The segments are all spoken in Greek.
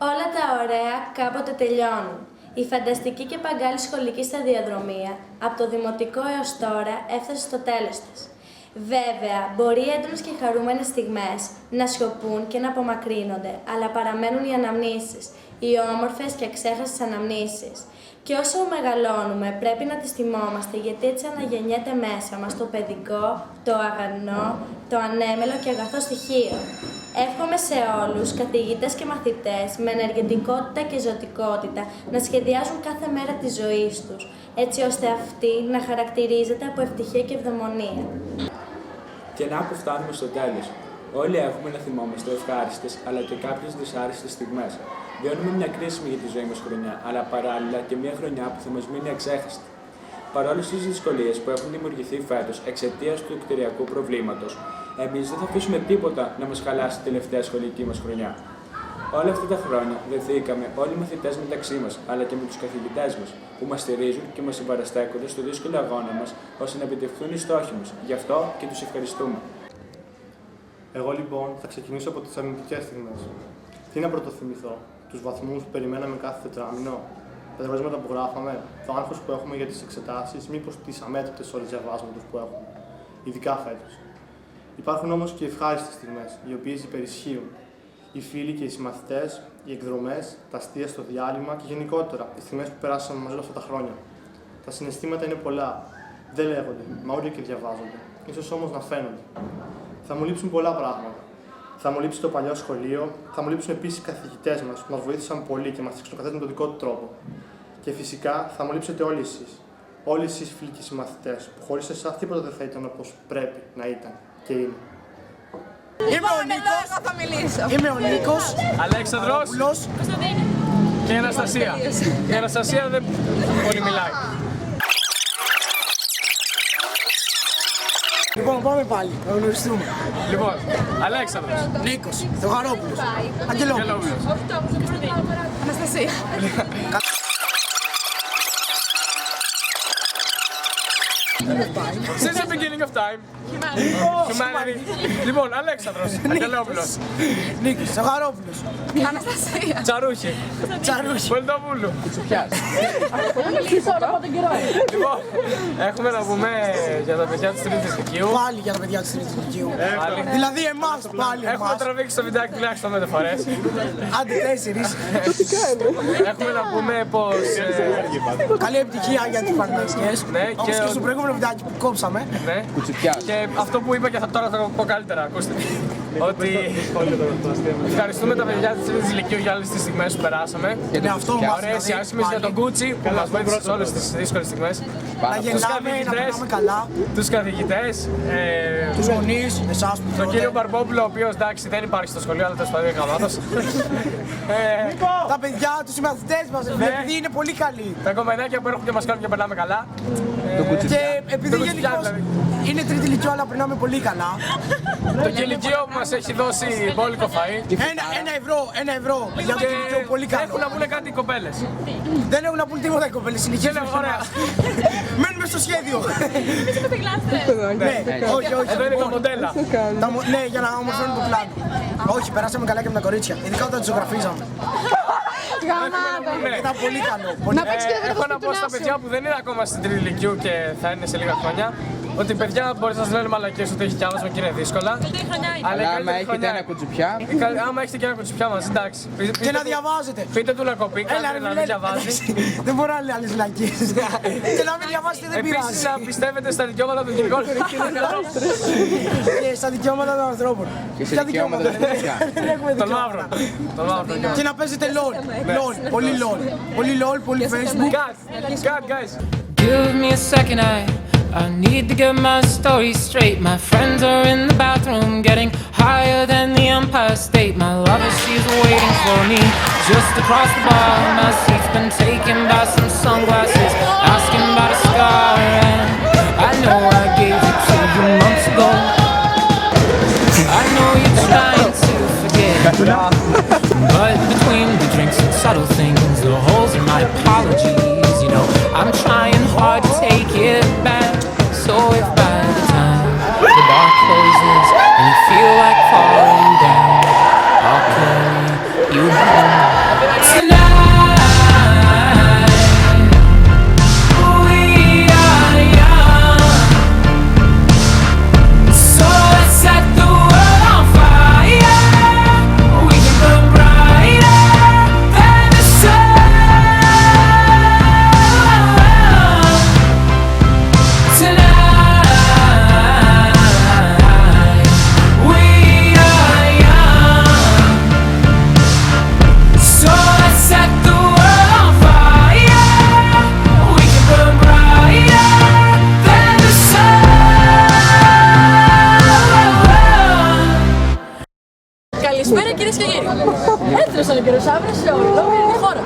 Όλα τα ωραία κάποτε τελειώνουν. Η φανταστική και παγκάλη σχολική σταδιοδρομία, από το δημοτικό έως τώρα, έφτασε στο τέλος της. Βέβαια, μπορεί οι έντονες και χαρούμενες στιγμές να σιωπούν και να απομακρύνονται, αλλά παραμένουν οι αναμνήσεις, οι όμορφες και αξέχαστες αναμνήσεις. Και όσο μεγαλώνουμε, πρέπει να τις θυμόμαστε, γιατί έτσι αναγεννιέται μέσα μας το παιδικό, το αγανό, το ανέμελο και αγαθό στοιχείο. Εύχομαι σε όλους, καθηγητές και μαθητές, με ενεργητικότητα και ζωτικότητα, να σχεδιάζουν κάθε μέρα της ζωής τους, έτσι ώστε αυτή να χαρακτηρίζεται από ευτυχία και ευδαιμονία. Και να που φτάνουμε στο τέλος. Όλοι έχουμε να θυμόμαστε ευχάριστες αλλά και κάποιες δυσάρεστες στιγμές. Βιώνουμε μια κρίσιμη για τη ζωή μας χρονιά, αλλά παράλληλα και μια χρονιά που θα μας μείνει αξέχαστη. Παρόλες τις δυσκολίες που έχουν δημιουργηθεί φέτος εξαιτίας του κτηριακού προβλήματος, εμείς δεν θα αφήσουμε τίποτα να μας χαλάσει τη τελευταία σχολική μας χρονιά. Όλα αυτά τα χρόνια δεθήκαμε όλοι οι μαθητές μεταξύ μας, αλλά και με τους καθηγητές μας, που μας στηρίζουν και μας συμπαραστέκονται στο δύσκολο αγώνα μας, ώστε να επιτευχθούν οι στόχοι μας. Γι' αυτό και τους ευχαριστούμε. Εγώ λοιπόν θα ξεκινήσω από τις αρνητικές στιγμές. Τι να πρωτοθυμηθώ, τους βαθμούς που περιμέναμε κάθε τετράμινο, τα διαβάσματα που γράφαμε, το άγχος που έχουμε για τις εξετάσεις, μήπως τις αμέτρητες ώρες διαβάσματος που έχουμε, ειδικά φέτος. Υπάρχουν όμως και ευχάριστες στιγμές, οι οποίες υπερισχύουν. Οι φίλοι και οι συμμαθητές, οι εκδρομές, τα αστεία στο διάλειμμα και γενικότερα οι στιγμές που περάσαμε μαζί όλα αυτά τα χρόνια. Τα συναισθήματα είναι πολλά. Δεν λέγονται, μα όλοι και διαβάζονται. Ίσως όμως να φαίνονται. Θα μου λείψουν πολλά πράγματα. Θα μου λείψει το παλιό σχολείο, θα μου λείψουν επίσης οι καθηγητές μας που μας βοήθησαν πολύ και μας δείξαν καθένα με τον δικό του τρόπο. Και φυσικά θα μου λείψετε όλοι εσείς. Όλοι εσείς φίλοι και συμμαθητές, που χωρίς εσάς τίποτα δεν θα ήταν όπως πρέπει να ήταν και είναι. Είμαι ο Νίκος, Αλέξανδρος και η Αναστασία. Η Αναστασία δεν πολύ μιλάει. Λοιπόν, πάμε πάλι, να γνωριστούμε. Λοιπόν, Αλέξανδρος. Νίκος, Θεοχαρόπουλος, Αγγελόπουλος. Αναστασία. Since the beginning of time. Humanity. Λοιπόν, Αλέξανδρος, Αγγελόπουλος. Νίκος, Θεοχαρόπουλος. Αναστασία. Τσαρούχη. Πολυτοπούλου. Κουτσουπιάς. Λοιπόν, έχουμε να πούμε για τα παιδιά της Τρίτης Λυκείου. Πάλι για τα παιδιά της Τρίτης Λυκείου. Δηλαδή εμάς πάλι Έχουμε εμάς. τραβήξει το βιντεάκι τουλάχιστον 5 φορές. Άντε 4. Έχουμε να πούμε πως... Καλή επιτυχία για τις πανελλαδικές. Ναι, όπως και στο προηγούμενο βιντεάκι που κόψαμε. Ναι. Και αυτό που είπα και τώρα θα το πω καλύτερα, ακούστε. Ότι ευχαριστούμε τα παιδιά της Τρίτης Λυκείου για όλες τις στιγμές που περάσαμε. Είναι αυτό μας. Ωραίες οι άσημες για τον Κούτσι που μας βοήθησε σε όλες τις δύσκολες στιγμές. Να γελάμε, να περνάμε καλά. Τους καθηγητές, Τους γονείς, εσάς που τον κύριο Μπαρμπόπουλο, ο οποίος εντάξει δεν υπάρχει στο σχολείο, αλλά τέλος πάντων είναι γαμάτος. Τα παιδιά, τους συμμαθητές μας, επειδή είναι πολύ καλοί. Τα κομμενάκια που έρχονται και μας κάνουν και περνάμε καλά. Και επειδή γενικώς είναι Τρίτη Λυκείου, αλλά περνάμε πολύ καλά. Το κηλικείο που μας έχει δώσει μπόλικο φαΐ. Ένα ευρώ για το Λυκείο, πολύ καλό. Έχουν να πούνε κάτι οι κοπέλες. Δεν έχουν να πούν τίποτα οι κοπέλες, συνεχίζουν. Ωραία. Μένουμε στο σχέδιο. Ναι, όχι. Εδώ είναι τα μοντέλα. Ναι, για να ομορφώνουν το πλάνο. Όχι, περάσαμε καλά και με τα κορίτσια. Ειδικά όταν τις ζωγραφίζαμε. Ήταν πολύ καλό. Έχω να πω στα παιδιά που δεν είναι ακόμα στην Τρίτη Λυκείου και θα είναι σε λίγα χρόνια. Ότι παιδιά μπορεί να σα λένε μαλακίες ότι έχει κι άλλος και είναι δύσκολα. Αλλά άμα έχετε ένα κουτσουπιά. Άμα έχετε και ένα κουτσουπιά μαζί, εντάξει. Και να διαβάζετε. Πείτε του να κοπεί, κάντε να μην διαβάζει. Δεν μπορώ να λέω άλλες λακίες. Και να μην διαβάσετε δεν πειράζει. Επίσης να πιστεύετε στα δικαιώματα των γυναικών. Και στα δικαιώματα των ανθρώπων. Και στα δικαιώματα των ανθρώπων. Τον μαύρο. Και να παίζετε LOL. Πολύ LOL. Πολύ LOL, πολύ Facebook. Cut, guys. Give me a second, I need to get my story straight. My friends are in the bathroom getting higher than the Empire State. My lover, she's waiting for me just across the bar. My seat's been taken by some sunglasses, asking about a scar. And I know I gave it to you months ago. I know you're trying to forget, but between the drinks and subtle things, the holes in my apologies, you know, I'm trying hard to take it back. So if by the time the bar closes and you feel like falling down, I'll carry you home. υπεύθυνος ο Νικηροσαύρος σε ολόκληρη τη χώρα.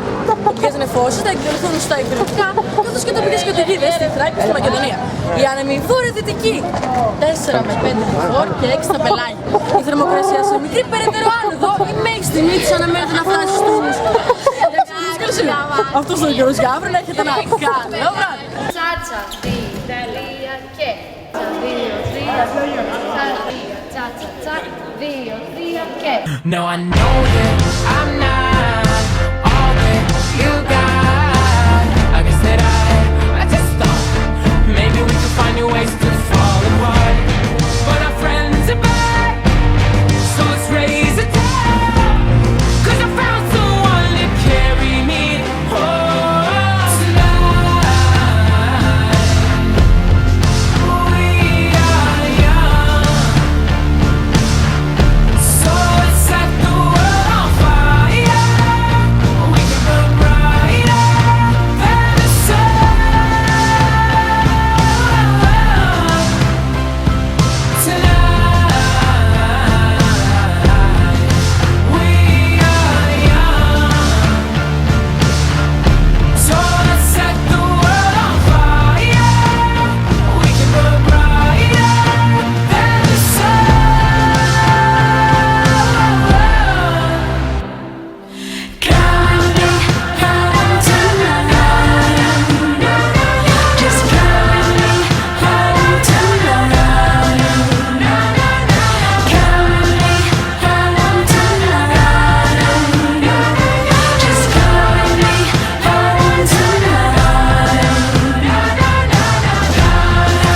Τοπικές νεφώσεις θα εκδηλωθούν στα εκδηλωτικά, καθώς και τοπικές καταιγίδες στη Θράκη και στη Μακεδονία. Οι άνεμοι βόρειο-δυτικοί 4 με 5 μποφόρ και 6 στα πελάγια. Η θερμοκρασία σε μικρή περαιτέρω άνοδο, η μέγιστη τιμή της αναμένεται να φτάσει στους. Αυτός ο καιρός για αύριο να έχετε ένα καλό βράδυ. Τσάτσα, δύο, και. Τσάτσα, δύο, και. No, I know that I'm not all that you got. I guess that I just thought maybe we could find new ways to fall apart. But our friends are back, so let's raise a toast. 'Cause I found someone to carry me home tonight. We are young, so let's set the world on fire. We can burn brighter than the sun tonight. We are young, so let's set the world on fire. We can burn brighter than the sun. Counting, counting tonight. Just counting, counting tonight. Counting, counting tonight. Just counting, counting tonight.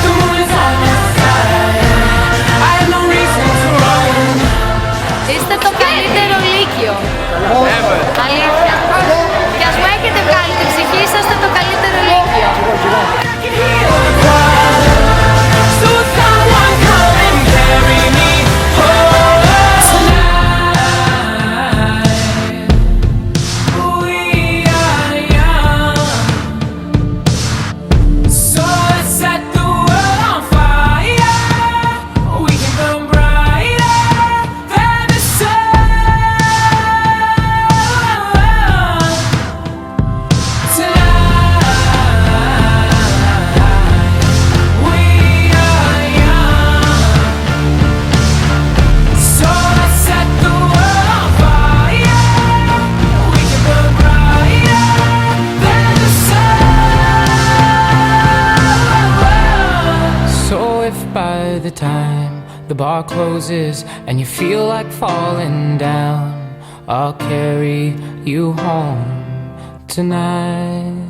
The moon is on my side. I have no reason to run. Είστε το καλύτερο λύκειο. Αλήθεια. Και ας μου έχετε βγάλει την ψυχή, είσαστε το καλύτερο λύκειο. I can hear the choir. So someone come and carry me home tonight. We are young, so let's set the world on fire. We can burn brighter than the sun tonight. We are young, so let's set the world on fire. We can burn brighter than the sun. So if by the time the bar closes and you feel like falling down, I'll carry you home tonight.